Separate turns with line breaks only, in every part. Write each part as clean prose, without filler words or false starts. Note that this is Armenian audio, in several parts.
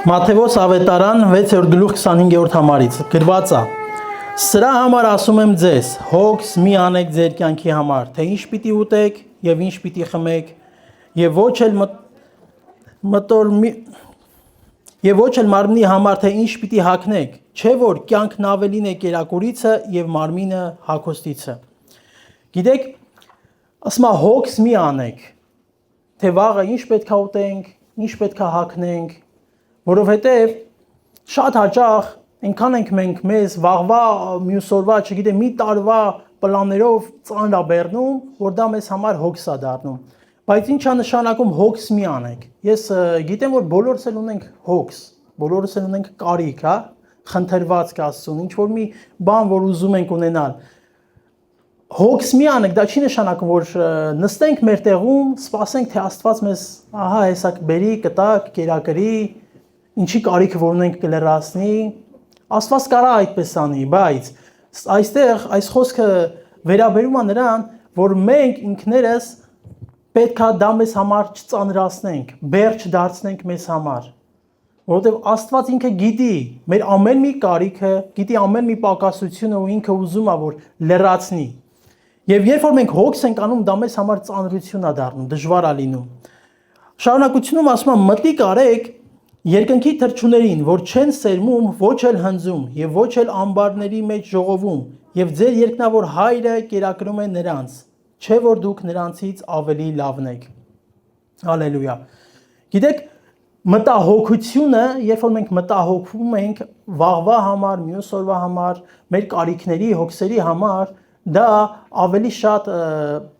Մատթեոս ավետարան 6-րդ գլուխ 25-րդ համարից գրված է. Սրա համար ասում եմ ձեզ, հոգս մի անեք ձեր կյանքի համար, թե ինչ պիտի ուտեք եւ ինչ պիտի խմեք, եւ ոչ էլ մարմնի համար, թե ինչ պիտի հագնեք, չէ որ կյանքն ավելին է կերակուրիցը եւ մարմինը հագոստիցը։ Գիտեք, ասում է հոգս մի անեք, թե վաղը ինչ պետք է ուտենք, ինչ պետք է հագնենք, որովհետև շատ հաճախ այնքան ենք մենք մեզ վաղվա մյուս օրվա, չգիտեմ, մի տարվա պլաններով ծանրաբեռնում, որ դա մեզ համար հոգս է դառնում։ Բայց ինչ է նշանակում հոգս մի անեք։ Ես գիտեմ, որ բոլորս էլ ունենք հոգս, բոլորս էլ ունենք կարիք, հա, խնդրված կասություն, ինչ որ մի բան, որ ուզում ենք ունենալ։ Հոգս մի անեք, դա չի նշանակում, որ նստենք մեր տեղում, սպասենք, թե Աստված մեզ, ահա, հեսա կբերի, կտա, կկերակրի, ինչի կարիքը որ ունենք կլրացնի, Աստված կարա այդպես անի, բայց այստեղ այս խոսքը վերաբերում է նրան, որ մենք ինքներս պետք է դա մեզ համար չծանրացնենք, բեր չդարձնենք մեզ համար, որովհետև Աստված ինքը գիտի մեր ամեն մի կարիքը, գիտի ամեն մի պակասությունը ու ինքը ուզում է որ լրացնի։ Եվ երբ որ մենք հոգս ենք անում, դա մեզ համար ծանրություն է դառնում, դժվար է լինում։ Շարունակությունում ասում է մտիկ արեք երկնքի թռչուներին, որ չեն սերմում, ոչ էլ հնձում, եւ ոչ էլ ամբարների մեջ ժողովում, եւ ձեր երկնավոր հայրը կերակրում է նրանց, չէ որ դուք նրանցից ավելի լավն եք։ Հալելույա։ Գիտեք, մտահոգությունը, երբ որ մենք մտահոգվում ենք վաղվա համար, մյուս օրվա համար, մեր կարիքների, հոգսերի համար, դա ավելի շատ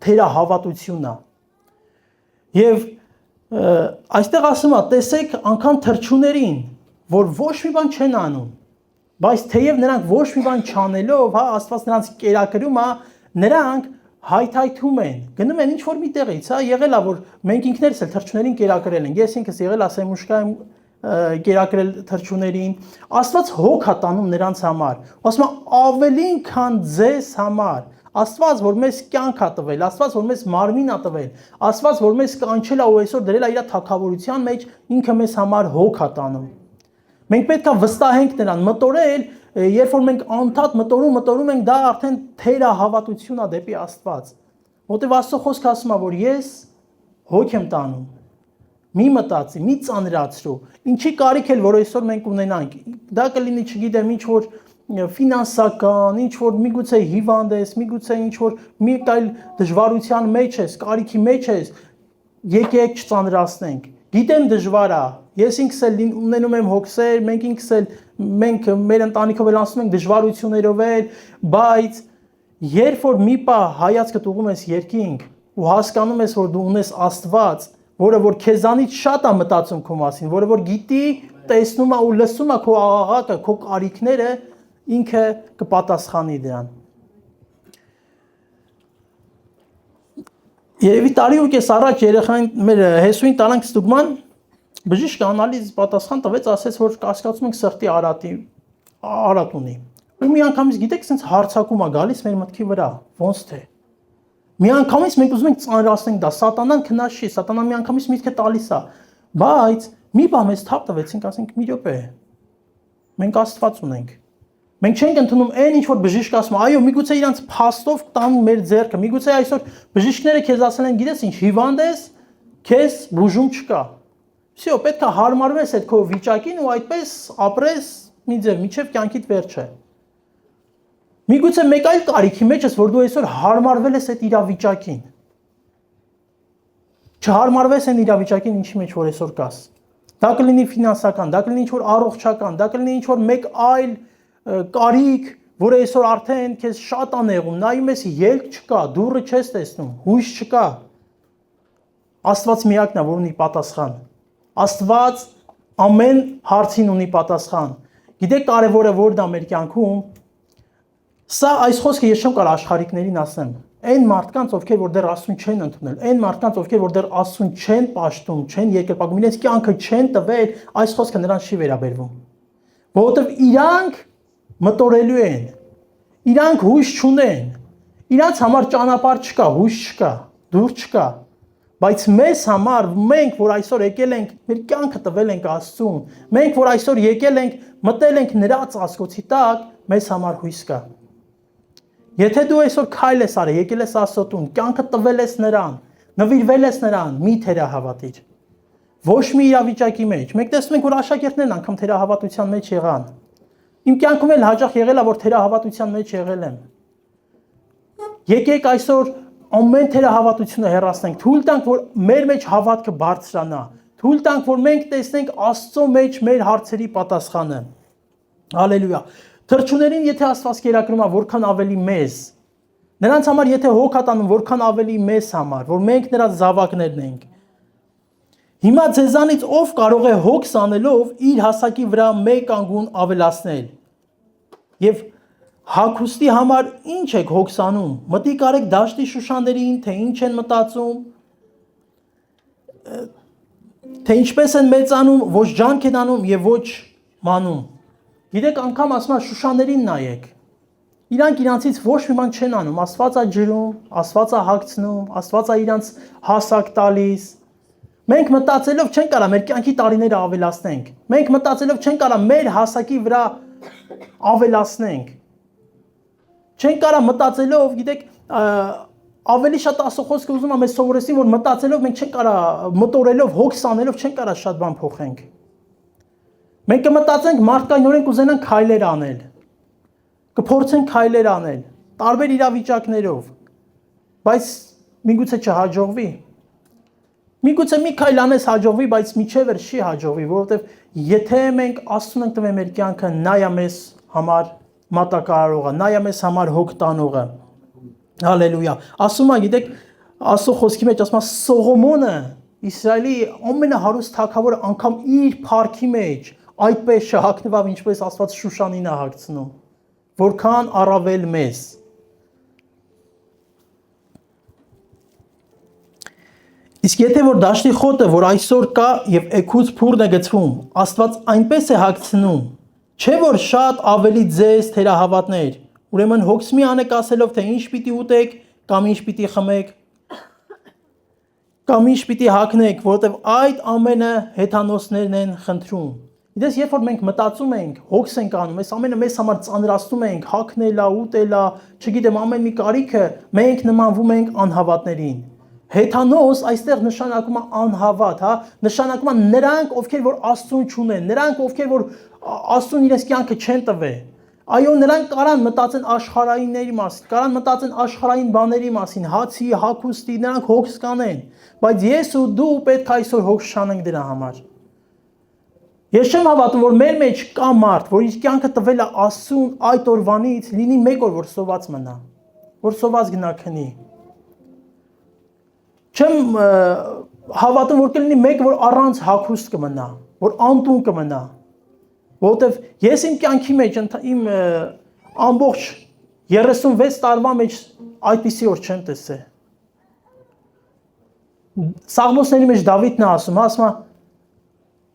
թերահավատություն է։ Եվ այստեղ ասում է, տեսեք անգամ թռչուներին, որ ոչ մի բան չեն անում, բայց թեև նրանք ոչ մի բան չանելով, հա, Աստված նրանց կերակրում է, նրանք հայթայթում են, գնում են ինչ-որ մի տեղից, հա, եղել է, որ մենք ինքներս էլ թռչուներին կերակրել ենք, ես ինքս եղել ասեմուշկայում կերակրել թռչուներին, Աստված հոգ է տանում նրանց համար, ասում է ավելին քան ձեզ համար, Աստված, որ մեզ կյանք է տվել, Աստված, որ մեզ մարմին է տվել, Աստված, որ մեզ կանչել է ու այսօր դրել է իր թագավորության մեջ, ինքը մեզ համար հոգ է տանում։ Մենք պետք է վստահենք նրան, մտորել, երբ որ մենք անդադ մտորում ենք, դա արդեն թերահավատություն է դեպի Աստված։ Որտեւ Աստծո խոսքը ասում է, որ ես հոգ եմ տանում։ Մի մտածի, մի ծանրացրու։ Ինչի կարիք էլ որ այսօր մենք ունենանք։ Դա կլինի, չգիտեմ, ինչ որ ֆինանսական, ինչ որ միգուցե հիվանդ ես, միգուցե ինչ որ մի այլ դժվարության մեջ ես, կարիքի մեջ ես, եկեք չծանրացնենք։ Գիտեմ դժվար է։ Ես ինքս էլ ունենում եմ հոգսեր, մենք ինքս էլ մենք մեր ընտանիքով էլ անցնում ենք դժվարություններով էլ, բայց երբ որ մի պահ հայացքդ ուղում ես երկինք ու հասկանում ես, որ դու ունես Աստված, որը որ քեզանից շատ է մտածում քո մասին, որը որ գիտի, տեսնում է ու լսում է քո աղաղակը, քո կարիքները, ինքը կպատասխանի դրան։ Երևի տարի ու կես առաջ երեխային մեր հեսուին տանանք ստուգման, բժիշկը անալիզ պատասխան տվեց, ասեց, որ կասկածում ենք սրտի արատ ունի։ Ու մի անգամից գիտեք, sense հարցակում է գալիս մեր մտքի վրա, ոնց թե։ Մի անգամից մենք ուզում ենք ծանրացնենք դա, սատանան քնաշի, սատանան մի անգամից միտքը տալիս է, բայց մի բան մեզ թափ տվեցինք, ասենք մի րոպե։ Մենք Աստված ունենք։ Մենք չենք ընդունում այն ինչ որ բժիշկը ասում է, այո, միգուցե իրանց փաստով տան մեր ձեռքը, միգուցե այսօր բժիշկները քեզ ասել են, գիտես ինչ, հիվանդ ես, քեզ բուժում չկա։ Всё, պետք է հարմարվես այդ քո վիճակին ու այդպես ապրես մի ձև, միջև կյանքիդ վերջը։ Միգուցե մեկ այլ կարիքի մեջ ես, որ դու այսօր հարմարվել ես այդ իրավիճակին։ Չհարմարվես այն իրավիճակին, ինչի մեջ որ այսօր կաս։ Դա կլինի ֆինանսական, դա կլինի ինչ որ առողջական, դա կլինի ինչ որ մեկ այլ կարիք, որը այսօր արդեն քեզ շատ անեղում, նայում ես ելք չկա, դուռը չես տեսնում, հույս չկա։ Աստված միակն է, որ ունի պատասխան։ Աստված ամեն հարցին ունի պատասխան։ Գիտեք կարևորը որն է մեր կյանքում։ Սա այս խոսքը ես չեմ կարող աշխարհիկներին ասեմ։ Այն մարդկանց, ովքեր որ դեռ Աստծուն չեն ընդունել, այն մարդկանց, ովքեր որ դեռ Աստծուն չեն պաշտում, չեն երկրպագում, իրենց կյանքը չեն տվել, այս խոսքը նրանց չի վերաբերվում։ Որովհետև իրանք մտորելու են, իրանք հույս չունեն, իրանց համար ճանապարհ չկա, հույս չկա, դուր չկա, Բայց մեզ համար, մենք, որ այսօր եկել ենք, մեր կյանքը տվել ենք Աստծուն, մենք, որ այսօր եկել ենք, մտել ենք նրա ծածկոցի տակ, մեզ համար հույս կա։ Եթե դու այսօր քայլ ես արել, եկել ես Աստծո տուն, կյանքը տվել ես նրան, նվիրվել ես նրան, մի թերահավատիր։ Ոչ մի իրավիճակի մեջ։ Մենք տեսնում ենք, որ աշակերտներն անգամ թերահավատության մեջ եղան։ Իմ կյանքում էլ հաճախ եղել է, որ թերահավատության մեջ եղել եմ։ Եկեք այսօր ամեն թերահավատությունը հեռացնենք, թույլ տանք, որ մեր մեջ հավատքը բարձրանա, թույլ տանք, որ մենք տեսնենք Աստծո մեջ մեր հարցերի պատասխանը։ Հալելույա։ Թրջուներին եթե Աստված կերակրում է, որքան ավելի մեզ, նրանց համար եթե հոգ ատանում, որքան ավելի մեզ համար, որ մենք նրա զավակներն ենք։ Հիմա ձեզանից ով կարող է հոգս անելով իր հասակի վրա մեկ անգուն ավելացնել։ Եւ հագուստի համար ինչ եք հոգս անում։ Մտիկ արեք դաշտի շուշաներին, թե ինչ են մտածում, թե ինչպես են մեծանում, ոչ ջանք են անում եւ ոչ մանում։ Գիտեք, անգամ ասում եմ շուշաներին նայեք։ Իրանք իրանցից ոչ մի բան չեն անում, Աստված է ջրում, Աստված է հագցնում, Աստված է իրանց հասակ տալիս։ Մենք մտածելով չեն կարա մեր կյանքի տարիները ավելացնենք։ Մենք մտածելով չեն կարա մեր հասակի վրա ավելացնենք։ Չեն կարա մտածելով, գիտեք, ավելի շատ Աստծո խոսքը ուզում է մեզ սովորեցնի, որ մտածելով մենք չեն կարա մտորելով, հոգս անելով չեն կարա շատ բան փոխենք։ Մենք կմտածենք մարդկայնորեն կուզենանք քայլեր անել։ Կփորձենք քայլեր անել տարբեր իրավիճակներով, բայց միգուցե չհաջողվի։ Միգուցե մի քայլ անես հաջողվի, բայց միջև էր չի հաջողվի, որովհետև եթե մենք Աստծուն ենք տվել մեր կյանքը, նա է մեզ համար մատակարարողը, նա է մեզ համար հոգ տանողը։ Հալելույա։ Ասում է, գիտեք, Աստծո խոսքի մեջ ասում է Սողոմոնը, Իսրայելի ամենահարուստ թագավորը անգամ իր փառքի մեջ այդպես չհագնվավ, ինչպես Աստված Շուշանին է հագցնում, որքան առավել մեզ։ Իսկ եթե որ դաշտի խոտը, որ այսօր կա եւ էգուց փուրն է գցվում, Աստված այնպես է հագցնում, չէ որ շատ ավելի ձեզ թերահավատներ, ուրեմն հոգս մի անեք ասելով, թե ինչ պիտի ուտեք, կամ ինչ պիտի խմեք, կամ ինչ պիտի հագնեք, որովհետև այդ ամենը հեթանոսներն են խնդրում։ Գիտես, երբ որ մենք մտածում ենք, հոգս ենք անում, այս ամենը մեզ համար ծանրացնում ենք, հագնելա, ուտելա, չգիտեմ, ամեն մի կարիքը, մենք նմանվում ենք անհավատներին։ Հեթանոս այստեղ նշանակում է անհավատ, հա, նշանակում է նրանք, ովքեր որ Աստծուն չունեն, նրանք, ովքեր որ Աստծուն իրենց կյանքը չեն տվել։ Այո, նրանք կարան մտածեն աշխարհայինների մասին, կարան մտածեն աշխարհային բաների մասին, հացի, հագուստի, նրանք հոգս կանեն, բայց ես ու դու պետք է այսօր հոգս շանենք դրա համար։ Ես չեմ հավատում, որ մեր մեջ կա մարդ, որ իր կյանքը տվել է Աստծուն այդ օրվանից, լինի մեկ օր, որ սոված մնա, որ սոված գնա քնի։ Չեմ հավատում, որ կլինի մեկ, որ առանց հագուստ կմնա, որ անտուն կմնա, որովհետև ես իմ կյանքի մեջ, իմ ամբողջ 36 տարվա մեջ այդպիսի օր չեմ տեսել։ Սաղմոսների մեջ Դավիթն է ասում,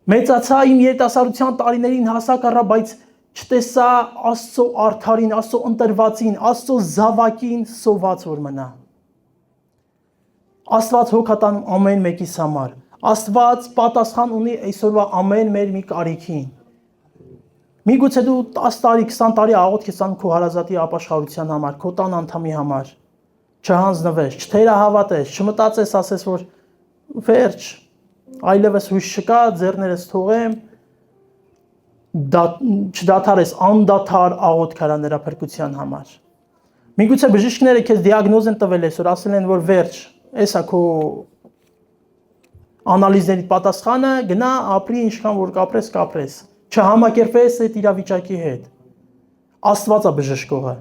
մեծացա իմ երիտասարդության տարիներին հասակ առա, բայց չտեսա Աստծո արդարին, Աստծո ընտրվածին, Աստծո զավակին սոված որ մնա։ Աստված հոգատանում ամեն մեկիս համար։ Աստված պատասխան ունի այսօրվա ամեն մեր մի կարիքին։ Միգուցե դու 10 տարի, 20 տարի աղոթք ես անում քո հարազատի ապաշխարության համար, քո տան անդամի համար։ Չհանձնվես, չթերահավատես, չմտածես, ասես որ վերջ, այլևս հույս չկա, ձեռներս թողեմ, չդադարես անդադար աղոթք արա նրա փրկության համար։ Միգուցե բժիշկները քեզ դիագնոզ են տվել այսօր, ասել են որ վերջ, էսա քո անալիզների պատասխանը, գնա ապրի ինչքան որ կապրես, չհամակերպես այդ իրավիճակի հետ։ Աստված է բժշկողը։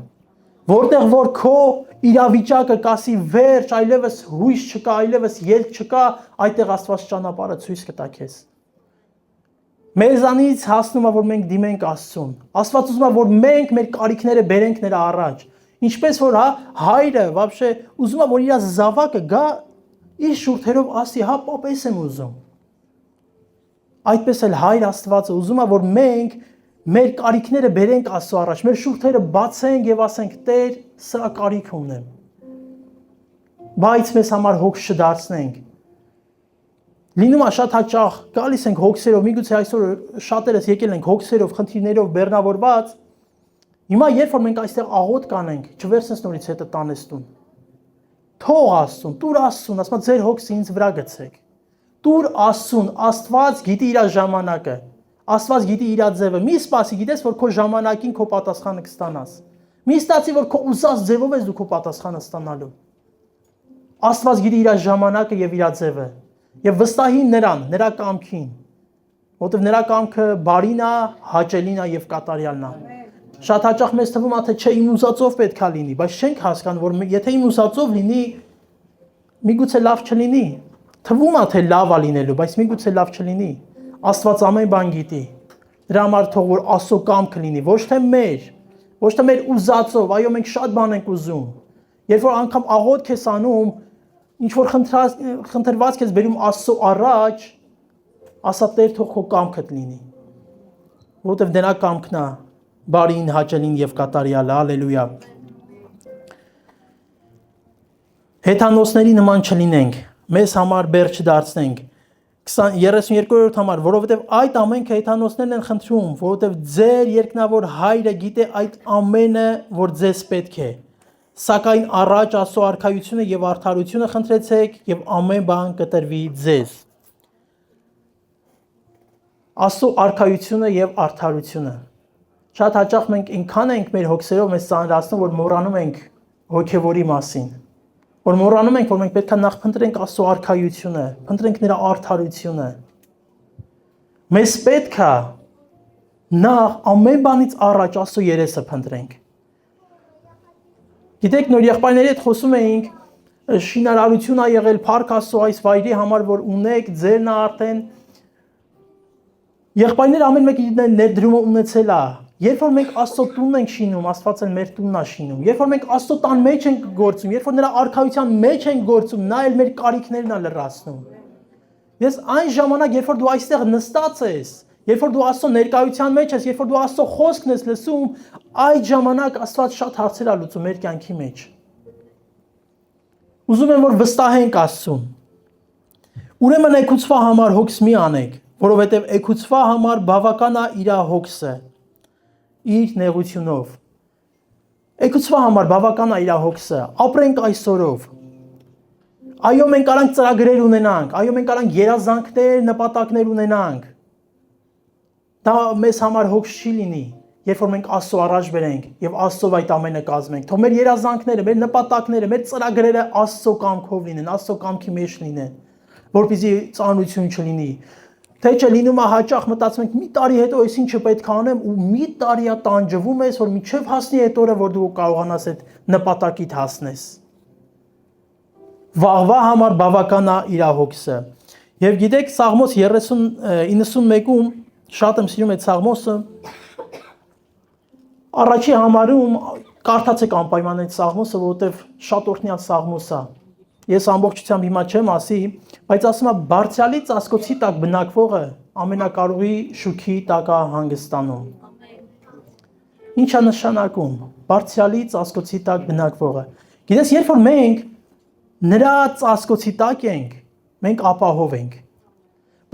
Որտեղ որ քո իրավիճակը կասի վերջ, այլևս հույս չկա, այլևս ելք չկա, այդտեղ Աստված ճանապարհը ցույց կտա քեզ։ Մեզանից հասնում է որ մենք դիմենք Աստծուն։ Աստված ուզում է որ մենք մեր կարիքները բերենք նրա առաջ։ Ինչպես որ հայրը вообще ուզում է որ իր զավակը գա իր շուրթերով ասի, հա պապես եմ ուզում։ Այդպես էլ հայր Աստվածը ուզում է որ մենք մեր կարիքները բերենք Աստծո առաջ, մեր շուրթերը բացենք եւ ասենք Տեր, սա կարիք ունեմ։ Բայց մեզ համար հոգս չդարձնենք։ Լինում է շատ հաճախ գալիս ենք հոգսերով, միգուցե այսօր շատերս եկել ենք հոգսերով, խնդիրներով բեռնավորված։ Հիմա երբ որ մենք այստեղ աղոտ կանենք, չվերցնես նորից հետը տանես տուն։ Թող Աստծուն, տուր Աստծուն, ասма ձեր հոգսը ինձ վրա գցեք։ Տուր Աստծուն, Աստված գիտի իր ժամանակը, Աստված գիտի իր ձևը։ Մի սպասի, գիտես, որ քո ժամանակին քո պատասխանը կստանաս։ Մի ստացի, որ քո ուզած ձևով ես դու քո պատասխանը ստանալու։ Աստված գիտի իր ժամանակը եւ իր ձևը։ Եվ վստահի նրան, նրա կամքին, որովհետև նրա կամքը բարին է, հաճելին է եւ կատարյալն է։ Շատ հաճախ մեզ թվում է, թե չէ իմ ուզածով պետքա լինի, բայց չենք հասկանում, որ եթե իմ ուզածով լինի, միգուցե լավ չլինի։ Թվում է, թե լավ է լինելու, բայց միգուցե լավ չլինի։ Աստված ամեն բան գիտի։ Դրա համար թող որ Աստծո կամքը լինի, ոչ թե մեր ուզածով, այո, մենք շատ բան ենք ուզում։ Երբ որ անգամ աղոթք ես անում, ինչ որ խնդրված ես բերում Աստծո առաջ, ասա Տեր թող քո կամքդ լինի։ Որովհետև նրա կամքն է բարին, հաճելին եւ կատարյալը, հալելույա։ Հեթանոսների նման չլինենք, մեզ համար բեր չդարձնենք։ 32-րդ համար, որովհետև այդ ամենքը հեթանոսներն են խնդրում, որովհետև ձեր երկնավոր Հայրը գիտե այդ ամենը, որ ձեզ պետք է։ Սակայն առաջ Աստծո արքայությունը եւ արդարությունը խնդրեցեք եւ ամեն բան կտրվի ձեզ։ Աստծո արքայությունը եւ արդարությունը։ Շատ հաճախ մենք ինքան ենք մեր հոգսերով մեզ ծանրացնում, որ մոռանում ենք հոգևորի մասին։ Որ մոռանում ենք, որ մենք պետք է նախ փնտրենք Աստծո արքայությունը, փնտրենք նրա արդարությունը։ Մեզ պետք է նախ ամեն բանից առաջ Աստծո երեսը փնտրենք։ Գիտեք, նոր եղբայրների հետ խոսում էինք, շինարարություն ա եղել Փառք Աստծո այս վայրի համար, որ ունեք, ձերն ա արդեն։ Եղբայրները ամեն մեկի ներդրումը ունեցել է։ Երբ որ մենք Աստծո տունն ենք շինում, Աստված էլ մեր տունն է շինում։ Երբ որ մենք Աստծո տան մեջ ենք գործում, երբ որ նրա արքայության մեջ ենք գործում, նա էլ մեր կարիքներն է լրացնում։ Ես այն ժամանակ, երբ որ դու այստեղ նստած ես, երբ որ դու Աստծո ներկայության մեջ ես, երբ որ դու Աստծո խոսքն ես լսում, այդ ժամանակ Աստված շատ հարցեր է լուծում մեր կյանքի մեջ։ Ուզում եմ, որ վստահենք Աստծուն։ Ուրեմն եկուցվա համար հոգս մի անեք, որովհետև եկուցվա համար բավական է իր հոգսը, իր նեղությունով։ Եկուցվա համար բավական է իր հոգսը, ապրենք այսօրով։ Այո, մենք կարանք ծրագրեր ունենանք, այո, մենք կարանք երազանքներ, նպատակներ ունենանք։ Դա մեզ համար հոգս չի լինի, երբ որ մենք Աստծո առաջ բերենք եւ Աստծով այդ ամենը կազմենք։ Թող մեր երազանքները, մեր նպատակները, մեր ծրագրերը Աստծո կամքով լինեն, Աստծո կամքի մեջ լինեն, որպեսզի ծանրություն չլինի։ Թե չէ լինում է հաճախ մտածում ենք մի տարի հետո այս ինչը պետք է անեմ ու մի տարի է տանջվում ես, որ միջև հասնի այդ օրը, որ դու կարողանաս այդ նպատակիդ հասնես։ Վաղվա համար բավական է իր հոգսը։ Եվ գիտեք, Սաղմոս 91-ում շատ եմ սիրում այդ Սաղմոսը։ Առաջի համարում կարդացեք անպայման այդ Սաղմոսը, որովհետև շատ օրհնյալ Սաղմոս է։ Ես ամբողջությամբ հիմա չեմ ասի, բայց ասում եմ բարձրալի ծածկոցի տակ բնակվողը ամենակարողի շուքի տակ է հանգստանում։ Ինչ է նշանակում բարձրալի ծածկոցի տակ բնակվողը։ Գիտես, երբ որ մենք նրա ծածկոցի տակ ենք, մենք ապահով ենք։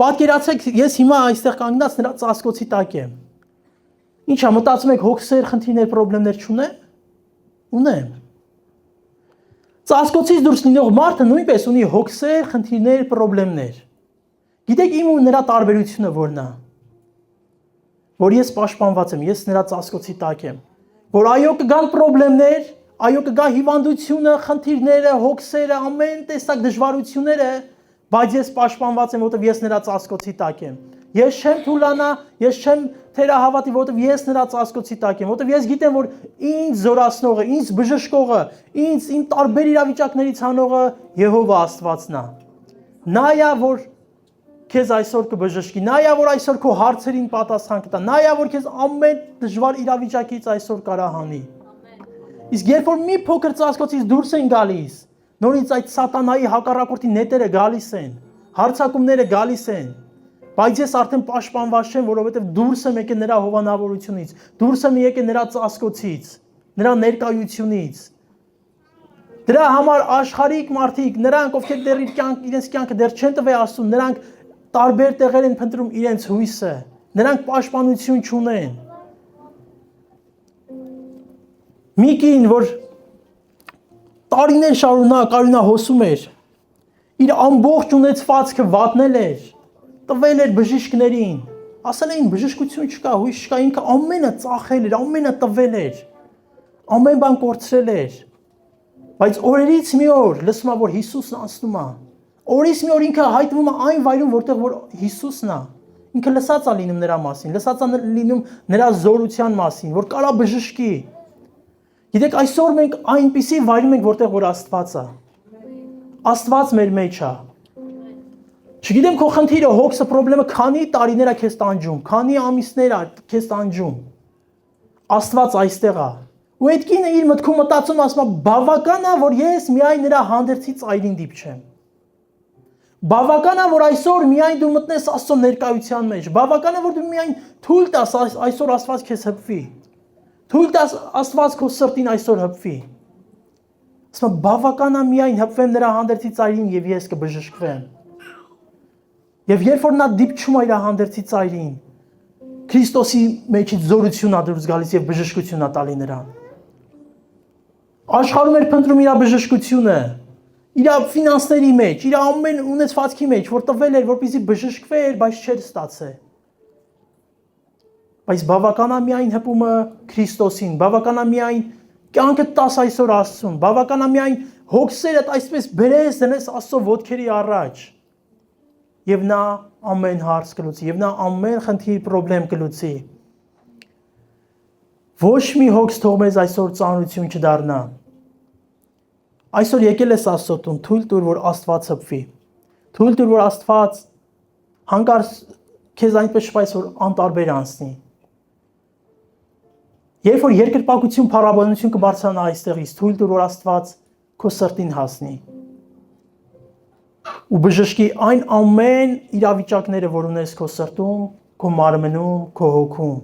Պատկերացրեք, ես հիմա այստեղ կանգնած նրա ծածկոցի տակ եմ։ Ինչ է, մտածում եք հոգսեր, խնդիրներ, խնդիրներ չունեմ։ Ունեմ։ Ծածկոցից դուրս լինող մարդը նույնպես ունի հոգսեր, խնդիրներ, խնդիրներ։ Գիտեք իմ ու նրա տարբերությունը որն է։ Որ ես պաշտպանված եմ, ես նրա ծածկոցի տակ եմ։ Որ այո կգան խնդիրներ, այո կգա հիվանդությունը, խնդիրները, հոգսերը, ամեն տեսակ դժվարությունները, բայց ես պաշտպանված եմ, որովհետև ես նրա ծածկոցի տակ եմ։ Ես չեմ թուլանա, ես չեմ թերահավատի, որովհետև ես նրա ծածկոցի տակ եմ, որովհետև ես գիտեմ, որ ինձ զորացնողը, ինձ բժշկողը, իմ տարբեր իրավիճակներից հանողը Եհովա Աստվածն է։ Նա է, որ քեզ այսօր կբժշկի, նա է, որ այսօր քո հարցերին պատասխան կտա, նա է, որ քեզ ամեն դժվար իրավիճակից այսօր կարա հանի։ Իսկ երբ որ մի փոքր ծածկոցից դուրս են գալիս, նորից այդ սատանայի հակառակորդի նետերը գալիս են, հարցակումները գալիս են, բայց ես արդեն պաշտպանված չեմ, որովհետև դուրս եմ եկել նրա հովանավորությունից, դուրս եմ եկել նրա ծածկոցից, նրա ներկայությունից։ Դրա համար աշխարհիկ մարդիկ, նրանք, ովքեր դեռ իրենց կյանքը դեռ չեն տվել Աստծուն, նրանք տարբեր տեղեր են փնտրում իրենց հույսը, նրանք պաշտպանություն չունեն։ Մի կին, որ տարիներ շարունակ արյունահոսում էր, իր ամբողջ ունեցվածքը վատնել էր, տվել էր բժիշկներին, ասել էին բժշկություն չկա, հույս չկա, ինքը ամենը ծախել էր, ամենը տվել էր, ամեն բան կորցրել էր, բայց օրերից մի օր լսում է, որ Հիսուսն անցնում է, օրից մի օր ինքը հայտնվում է այն վայրում, որտեղ որ Հիսուսն է, ինքը լսած է լինում նրա մասին, լսած է լինում նրա զորության մասին, որ կարա բժշկի։ Գիտեք, այսօր մենք այնպիսի վայրում ենք, որտեղ որ Աստված է։ Աստված մեր մեջ է։ Չգիտեմ քո խնդիրը, հոգսը, խնդրեմը քանի տարիներ է քեզ տանջում, քանի ամիսներ է քեզ տանջում։ Աստված այստեղ է։ Ու այդ կինը իր մտքում մտածում ասում է, բավական է, որ ես միայն նրա հանդերձի ծայրին դիպչեմ։ Բավական է, որ այսօր միայն դու մտնես Աստծո ներկայության մեջ։ Բավական է, որ դու միայն թույլ տաս այսօր Աստված քեզ հպվի։ Թույլ տաս Աստված քո սրտին այսօր հպվի։ Ասում եմ, բավական է միայն հպվեմ նրա հանդերձի ծայրին եւ ես կբժշկվեմ։ Եվ երբ որ նա դիպչում է իր հանդերձի ծայրին, Քրիստոսի մեջից զորություն է դուրս գալիս եւ բժշկություն է տալի նրան։ Աշխարհում էր փնտրում իր բժշկությունը, իր ֆինանսների մեջ, իր ամեն ունեցվածքի մեջ, որ տվել էր, որպեսզի բժշկվեր, բայց չէր ստացել։ Բայց բավական է միայն հպումը Քրիստոսին, բավական է միայն կյանքը տաս այսօր Աստծուն, բավական է միայն հոգսերդ այսպես բերես դնես Աստծո ոտքերի առաջ։ Եվ նա ամեն հարց կլուծի, եւ նա ամեն խնդիր, խնդրեմ կլուծի։ Ոչ մի հոգս թող մեզ այսօր ծանրություն չդառնա։ Այսօր եկել ես Աստծո տուն, թույլ տուր, որ Աստված հպվի։ Թույլ տուր, որ Աստված հանկարծ քեզ այնպես շփայց, որ անտարբեր անցնի։ Երբ որ երկրպագություն, փառաբանություն կբարձրանա այստեղից, թույլ տուր, որ Աստված քո սրտին հասնի։ Ու բժշկի այն ամեն իրավիճակները, որ ունես քո սրտում, քո մարմնում, քո հոգում։